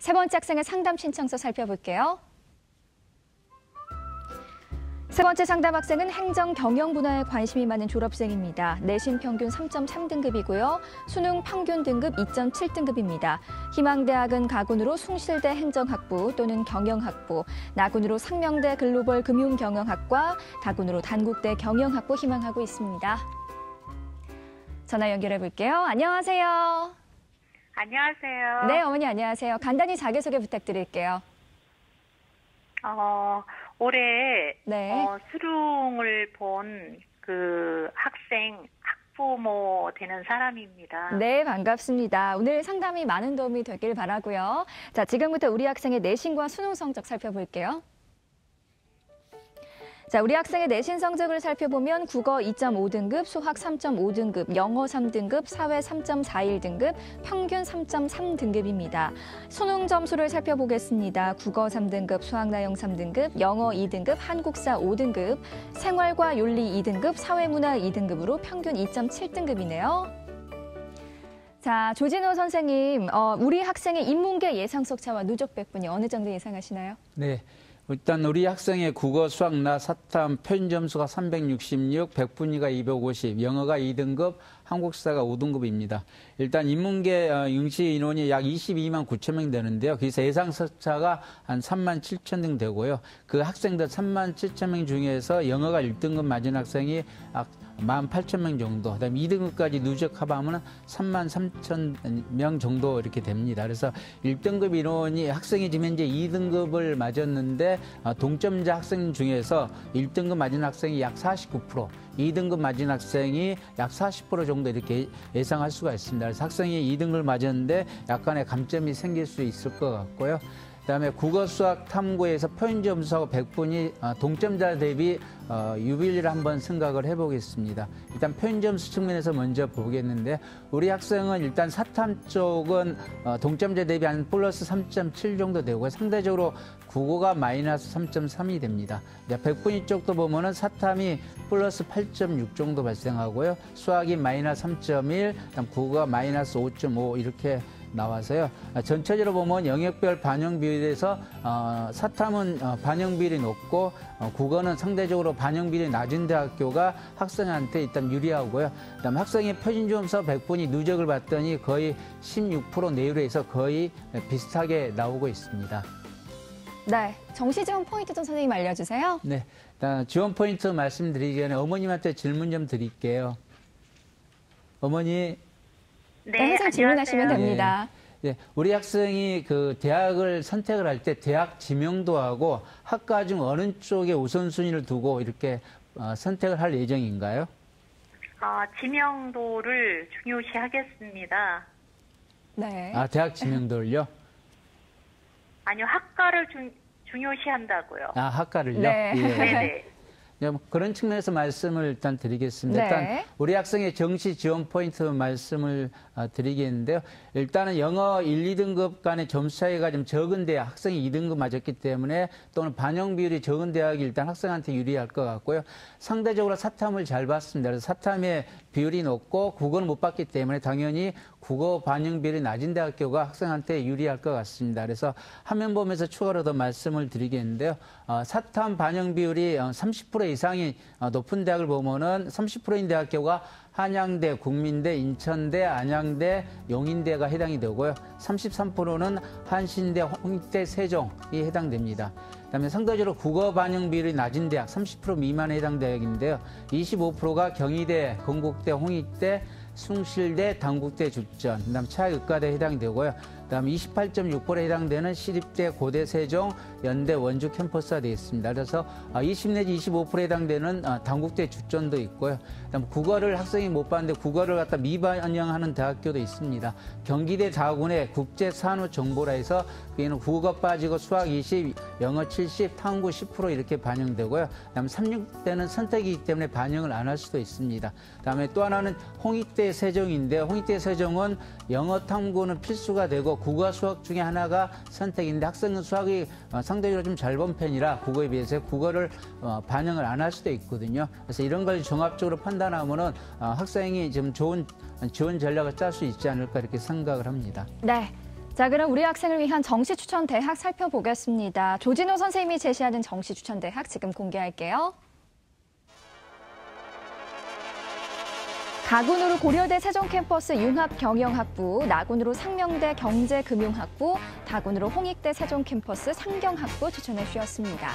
세 번째 학생의 상담 신청서 살펴볼게요. 세 번째 상담 학생은 행정 경영 분야에 관심이 많은 졸업생입니다. 내신 평균 3.3등급이고요. 수능 평균 등급 2.7등급입니다. 희망대학은 가군으로 숭실대 행정학부 또는 경영학부, 나군으로 상명대 글로벌 금융경영학과, 다군으로 단국대 경영학부 희망하고 있습니다. 전화 연결해 볼게요. 안녕하세요. 안녕하세요. 네, 어머니 안녕하세요. 간단히 자기소개 부탁드릴게요. 올해 네. 수능을 본 그 학부모 되는 사람입니다. 네, 반갑습니다. 오늘 상담이 많은 도움이 되길 바라고요. 자, 지금부터 우리 학생의 내신과 수능 성적 살펴볼게요. 자, 우리 학생의 내신 성적을 살펴보면 국어 2.5등급, 수학 3.5등급, 영어 3등급, 사회 3.41등급, 평균 3.3등급입니다. 수능 점수를 살펴보겠습니다. 국어 3등급, 수학 나영 3등급, 영어 2등급, 한국사 5등급, 생활과 윤리 2등급, 사회문화 2등급으로 평균 2.7등급이네요. 자, 조진호 선생님, 우리 학생의 인문계 예상 속차와 누적 백분위 어느 정도 예상하시나요? 네. 일단 우리 학생의 국어, 수학, 나, 사탐 표준 점수가 366, 백분위가 250, 영어가 2등급, 한국사가 5등급입니다. 일단 인문계 응시 인원이 약 22만 9천 명 되는데요. 그래서 예상 석차가 한 3만 7천 명 되고요. 그 학생들 3만 7천 명 중에서 영어가 1등급 맞은 학생이 18,000명 정도, 그다음에 2등급까지 누적 합하면 33,000명 정도 이렇게 됩니다. 그래서 1등급 인원이 학생이 지금 현재 2등급을 맞았는데 동점자 학생 중에서 1등급 맞은 학생이 약 49%, 2등급 맞은 학생이 약 40% 정도 이렇게 예상할 수가 있습니다. 그래서 학생이 2등급을 맞았는데 약간의 감점이 생길 수 있을 것 같고요. 그다음에 국어, 수학, 탐구에서 표준 점수하고 백분위 동점자 대비 유비율을 한번 생각을 해보겠습니다. 일단 표준 점수 측면에서 먼저 보겠는데 우리 학생은 일단 사탐 쪽은 동점자 대비 한 플러스 3.7 정도 되고 상대적으로 국어가 마이너스 3.3이 됩니다. 백분위 쪽도 보면은 사탐이 플러스 8.6 정도 발생하고요. 수학이 마이너스 3.1, 국어가 마이너스 5.5 이렇게 나와서요. 전체적으로 보면 영역별 반영 비율에서 사탐은 반영 비율이 높고 국어는 상대적으로 반영 비율이 낮은 대학교가 학생한테 일단 유리하고요. 그다음 학생의 표준 점수 백분위 누적을 봤더니 거의 16% 내외에서 거의 비슷하게 나오고 있습니다. 네, 정시 지원 포인트 좀 선생님 알려주세요. 네, 지원 포인트 말씀드리기 전에 어머님한테 질문 좀 드릴게요. 어머니. 네, 항상 질문하시면 됩니다. 네, 우리 학생이 그 대학을 선택을 할 때 대학 지명도하고 학과 중 어느 쪽에 우선순위를 두고 이렇게 선택을 할 예정인가요? 지명도를 중요시하겠습니다. 네. 대학 지명도를요? 아니요, 학과를 중요시한다고요. 학과를요? 네. 예. 네네. 그런 측면에서 말씀을 일단 드리겠습니다. 네. 일단 우리 학생의 정시 지원 포인트 말씀을 드리겠는데요. 일단은 영어 1, 2등급 간의 점수 차이가 좀 적은 대학, 학생이 2등급 맞았기 때문에 또는 반영 비율이 적은 대학이 일단 학생한테 유리할 것 같고요. 상대적으로 사탐을 잘 봤습니다. 그래서 사탐의 비율이 높고 국어는 못 봤기 때문에 당연히 국어 반영 비율이 낮은 대학교가 학생한테 유리할 것 같습니다. 그래서 화면 보면서 추가로 더 말씀을 드리겠는데요. 사탐 반영 비율이 30% 이상이 높은 대학을 보면은 30%인 대학교가 한양대, 국민대, 인천대, 안양대, 용인대가 해당이 되고요. 33%는 한신대, 홍익대, 세종이 해당됩니다. 그다음에 상대적으로 국어 반영 비율이 낮은 대학 30% 미만에 해당 대학인데요. 25%가 경희대, 건국대, 홍익대, 숭실대, 단국대 죽전, 그다음 차의의과대에 해당이 되고요. 그다음 28.6%에 해당되는 시립대, 고대, 세종, 연대, 원주 캠퍼스가 되어 있습니다. 그래서 20 내지 25%에 해당되는 단국대 주전도 있고요. 그다음 국어를 학생이 못 봤는데 국어를 갖다 미반영하는 대학교도 있습니다. 경기대 다군의 국제산후정보라 해서 그게는 국어 빠지고 수학 20, 영어 70, 탐구 10% 이렇게 반영되고요. 그다음 36대는 선택이기 때문에 반영을 안 할 수도 있습니다. 그다음에 또 하나는 홍익대 세종인데 홍익대 세종은 영어 탐구는 필수가 되고 국어 수학 중에 하나가 선택인데 학생은 수학이 상대적으로 좀 잘 본 편이라 국어에 비해서 국어를 반영을 안 할 수도 있거든요. 그래서 이런 걸 종합적으로 판단하면은 학생이 좀 좋은 지원 전략을 짤 수 있지 않을까 이렇게 생각을 합니다. 네. 자, 그럼 우리 학생을 위한 정시 추천 대학 살펴보겠습니다. 조진호 선생님이 제시하는 정시 추천 대학 지금 공개할게요. 가군으로 고려대 세종캠퍼스 융합경영학부, 나군으로 상명대 경제금융학부, 다군으로 홍익대 세종캠퍼스 상경학부 추천해 주셨습니다.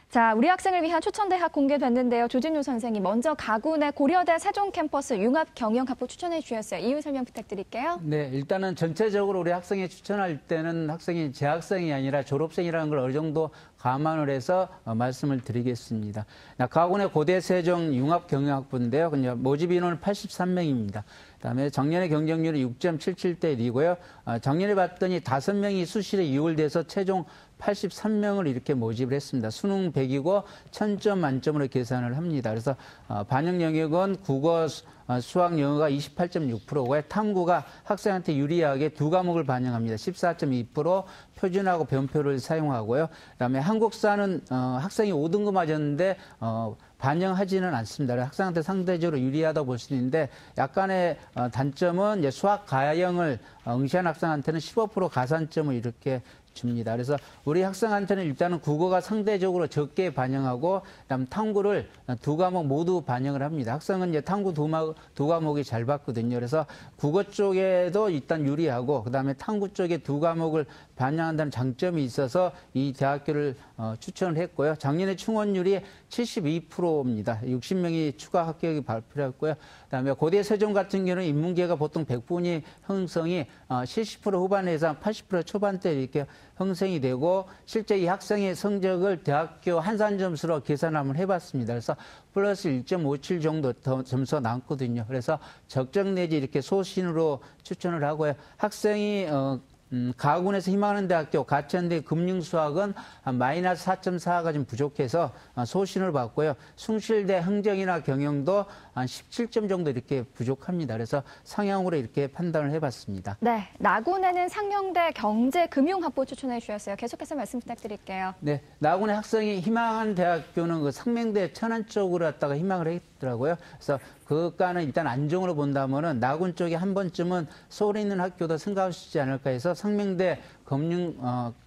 자, 우리 학생을 위한 추천대학 공개됐는데요. 조진우 선생님, 먼저 가군의 고려대 세종캠퍼스 융합경영학부 추천해 주셨어요. 이유 설명 부탁드릴게요. 네, 일단은 전체적으로 우리 학생이 추천할 때는 학생이 재학생이 아니라 졸업생이라는 걸 어느 정도 감안을 해서 말씀을 드리겠습니다. 가군의 고대 세종 융합경영학부인데요. 모집 인원은 83명입니다. 그다음에 작년에 경쟁률이 6.77대 1이고요. 작년에 봤더니 5명이 수시에 이월돼서 최종 83명을 이렇게 모집을 했습니다. 수능 100이고 1000점 만점으로 계산을 합니다. 그래서 반영 영역은 국어, 수학, 영어가 28.6%고요. 탐구가 학생한테 유리하게 2과목을 반영합니다. 14.2%, 표준하고 변표를 사용하고요. 그다음에 한국사는 학생이 5등급 맞았는데 반영하지는 않습니다. 학생한테 상대적으로 유리하다고 볼 수 있는데 약간의 단점은 이제 수학 가형을 응시한 학생한테는 15% 가산점을 이렇게 줍니다. 그래서 우리 학생한테는 일단은 국어가 상대적으로 적게 반영하고 그다음 탐구를 2과목 모두 반영을 합니다. 학생은 이제 탐구 2과목이 잘 받거든요. 그래서 국어 쪽에도 일단 유리하고 그다음에 탐구 쪽에 2과목을 반영한다는 장점이 있어서 이 대학교를 추천을 했고요. 작년에 충원율이 72%입니다. 60명이 추가 합격이 발표했고요. 그다음에 고대 세종 같은 경우는 인문계가 보통 100분위 형성이 70% 후반에서 80% 초반대 이렇게 형성이 되고 실제 이 학생의 성적을 대학교 한산 점수로 계산을 한번 해봤습니다. 그래서 플러스 1.57 정도 더 점수가 남거든요. 그래서 적정 내지 이렇게 소신으로 추천을 하고요. 학생이 가군에서 희망하는 대학교 가천대 금융수학은 마이너스 4.4가 좀 부족해서 소신을 받고요. 숭실대 행정이나 경영도 한 17점 정도 이렇게 부족합니다. 그래서 상향으로 이렇게 판단을 해봤습니다. 네, 나군에는 상명대 경제금융학부 추천해 주셨어요. 계속해서 말씀 부탁드릴게요. 네, 나군의 학생이 희망하는 대학교는 그 상명대 천안 쪽으로 갔다가 희망을 했더라고요. 그래서 그과는 일단 안정으로 본다면은 나군 쪽에 한 번쯤은 서울에 있는 학교도 생각할 수 있지 않을까 해서 상명대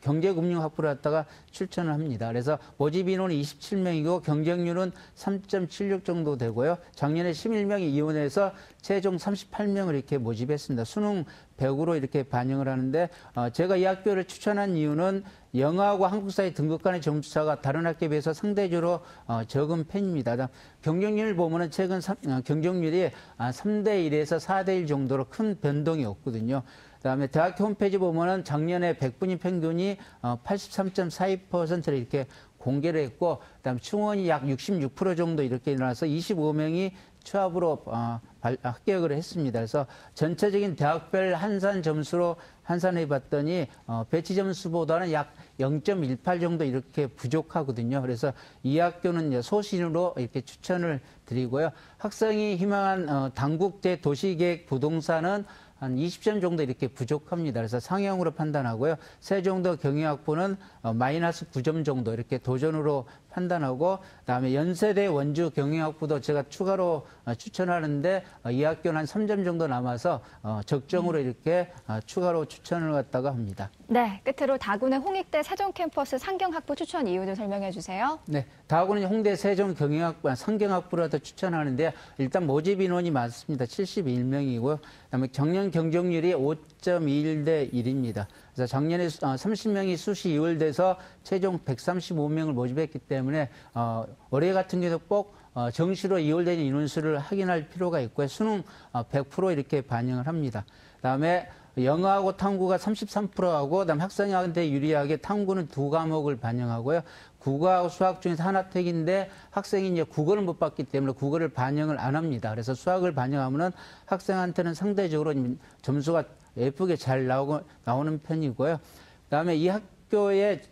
경제금융학부를 갖다가 추천을 합니다. 그래서 모집 인원이 27명이고 경쟁률은 3.76 정도 되고요. 작년에 11명이 이원해서 최종 38명을 이렇게 모집했습니다. 수능 100으로 이렇게 반영을 하는데 제가 이 학교를 추천한 이유는 영어하고 한국사의 등급 간의 점수차가 다른 학교에 비해서 상대적으로 적은 편입니다. 경쟁률 보면은 최근 경쟁률이 3대 1에서 4대 1 정도로 큰 변동이 없거든요. 그다음에 대학교 홈페이지 보면은 작년에 100분위 평균이 83.42%를 이렇게 공개를 했고, 그다음 충원이 약 66% 정도 이렇게 일어나서 25명이 취업으로 합격을 했습니다. 그래서 전체적인 대학별 한산 점수로 한산해 봤더니 배치 점수보다는 약 0.18 정도 이렇게 부족하거든요. 그래서 이 학교는 이제 소신으로 이렇게 추천을 드리고요. 학생이 희망한 당국대 도시계획 부동산은 한 20점 정도 이렇게 부족합니다. 그래서 상향으로 판단하고요. 세종대 경영학부는 마이너스 9점 정도 이렇게 도전으로 판단하고, 그다음에 연세대 원주 경영학부도 제가 추가로 추천하는데 이 학교는 한 3점 정도 남아서 적정으로 이렇게 추가로 추천을 갖다가 합니다. 네, 끝으로 다군의 홍익대 세종캠퍼스 상경학부 추천 이유 좀 설명해 주세요. 네, 다군은 홍대 세종 경영학부 상경학부라도 추천하는데 일단 모집 인원이 많습니다. 71명이고요. 그다음에 작년 경쟁률이 5.21대 1입니다. 그래서 작년에 30명이 수시 이월돼서 최종 135명을 모집했기 때문에 올해 같은 경우도 꼭 정시로 이월된 인원수를 확인할 필요가 있고요. 수능 100% 이렇게 반영을 합니다. 그다음에 영어하고 탐구가 33%하고 그다음 학생한테 유리하게 탐구는 2과목을 반영하고요. 국어하고 수학 중에서 하나 택인데 학생이 이제 국어를 못 봤기 때문에 국어를 반영을 안 합니다. 그래서 수학을 반영하면은 학생한테는 상대적으로 점수가 예쁘게 잘 나오는 편이고요. 그다음에 이 학교의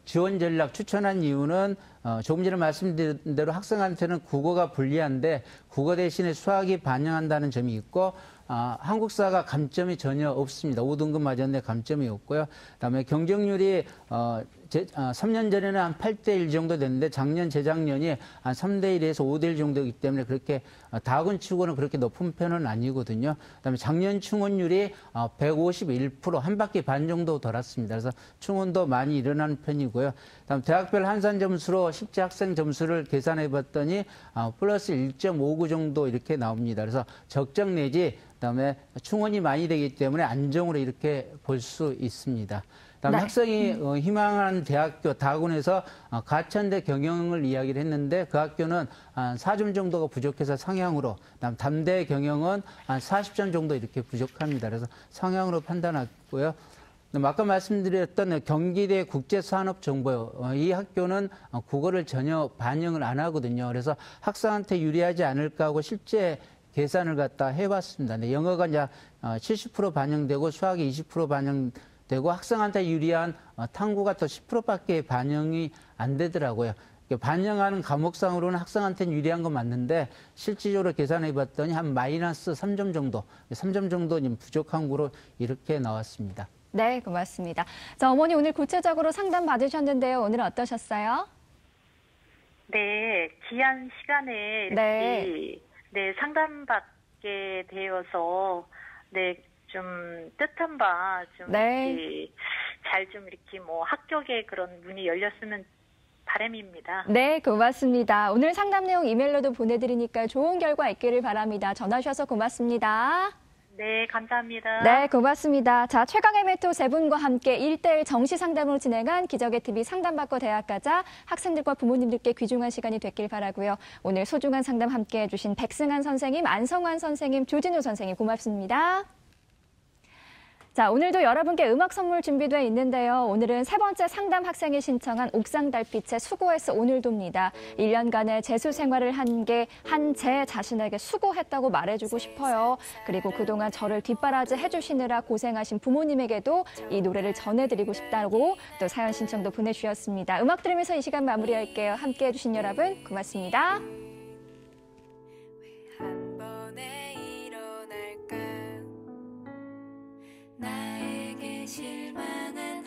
지원 전략 추천한 이유는 조금 전에 말씀드린 대로 학생한테는 국어가 불리한데 국어 대신에 수학이 반영한다는 점이 있고 한국사가 감점이 전혀 없습니다. 5등급 맞았는데 감점이 없고요. 그다음에 경쟁률이 3년 전에는 한 8대1 정도 됐는데 작년, 재작년이 한 3대1에서 5대1 정도이기 때문에 그렇게 다군치고는 그렇게 높은 편은 아니거든요. 그다음에 작년 충원율이 151%, 한 바퀴 반 정도 돌았습니다. 그래서 충원도 많이 일어나는 편이고요. 그다음 대학별 한산 점수로 실제 학생 점수를 계산해 봤더니 플러스 1.59 정도 이렇게 나옵니다. 그래서 적정 내지 그다음에 충원이 많이 되기 때문에 안정으로 이렇게 볼 수 있습니다. 그다음에 네. 학생이 희망하는 대학교 다군에서 가천대 경영을 이야기를 했는데 그 학교는 한 4점 정도가 부족해서 상향으로, 그다음 담대 경영은 한 40점 정도 이렇게 부족합니다. 그래서 상향으로 판단했고요. 아까 말씀드렸던 경기대 국제산업정보요. 이 학교는 국어를 전혀 반영을 안 하거든요. 그래서 학생한테 유리하지 않을까 하고 실제 계산을 갖다 해봤습니다. 네, 영어가 이제 70% 반영되고 수학이 20% 반영되고 학생한테 유리한 탐구가 또 10%밖에 반영이 안 되더라고요. 반영하는 과목상으로는 학생한테는 유리한 건 맞는데 실질적으로 계산해 봤더니 한 마이너스 3점 정도, 3점 정도 부족한 거로 이렇게 나왔습니다. 네, 고맙습니다. 자, 어머니 오늘 구체적으로 상담 받으셨는데요. 오늘 어떠셨어요? 네, 귀한 시간에 이렇게 네, 상담받게 되어서 네, 좀 뜻한 바 좀 네. 이렇게 잘 좀 이렇게 뭐 합격의 그런 문이 열렸으면 바람입니다. 네, 고맙습니다. 오늘 상담 내용 이메일로도 보내드리니까 좋은 결과 있기를 바랍니다. 전화 주셔서 고맙습니다. 네, 감사합니다. 네, 고맙습니다. 자, 최강의 멘토 세 분과 함께 1:1 정시 상담으로 진행한 기적의 TV 상담받고 대학 가자 학생들과 부모님들께 귀중한 시간이 됐길 바라고요. 오늘 소중한 상담 함께 해주신 백승한 선생님, 안성환 선생님, 조진우 선생님 고맙습니다. 자, 오늘도 여러분께 음악 선물 준비되어 있는데요. 오늘은 세 번째 상담 학생이 신청한 옥상 달빛의 수고했어 오늘도입니다. 1년간의 재수 생활을 한 제 자신에게 수고했다고 말해주고 싶어요. 그리고 그동안 저를 뒷바라지 해주시느라 고생하신 부모님에게도 이 노래를 전해드리고 싶다고 또 사연 신청도 보내주셨습니다. 음악 들으면서 이 시간 마무리할게요. 함께해 주신 여러분 고맙습니다. 한 번에 일어날까 나에게 실망한